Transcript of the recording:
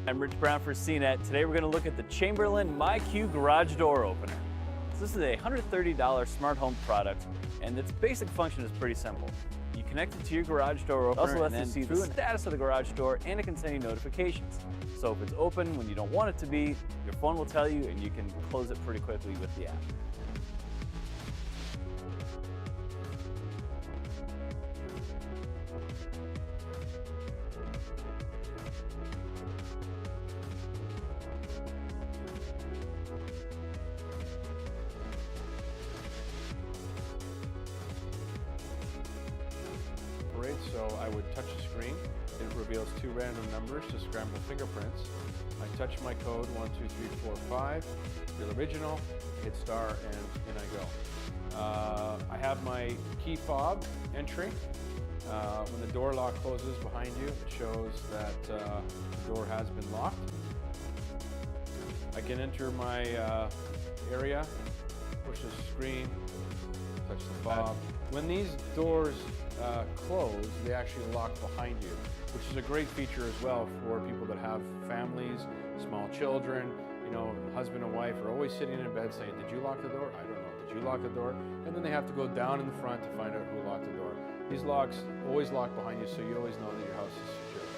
I'm Rich Brown for CNET. Today we're going to look at the Chamberlain MyQ garage door opener. So this is a $130 smart home product, and its basic function is pretty simple. You connect it to your garage door opener, also lets you see the status of the garage door, and it can send you notifications. So if it's open when you don't want it to be, your phone will tell you, and you can close it pretty quickly with the app. So I would touch the screen. It reveals two random numbers to scramble fingerprints. I touch my code 1, 2, 3, 4, 5. The original. Hit star and in I go. I have my key fob entry. When the door lock closes behind you, it shows that the door has been locked. I can enter my area, push the screen, touch the fob. When these doors close, they actually lock behind you, which is a great feature as well for people that have families, small children. You know, husband and wife are always sitting in bed saying, "Did you lock the door? I don't know. Did you lock the door?" And then they have to go down in the front to find out who locked the door. These locks always lock behind you, so you always know that your house is secure.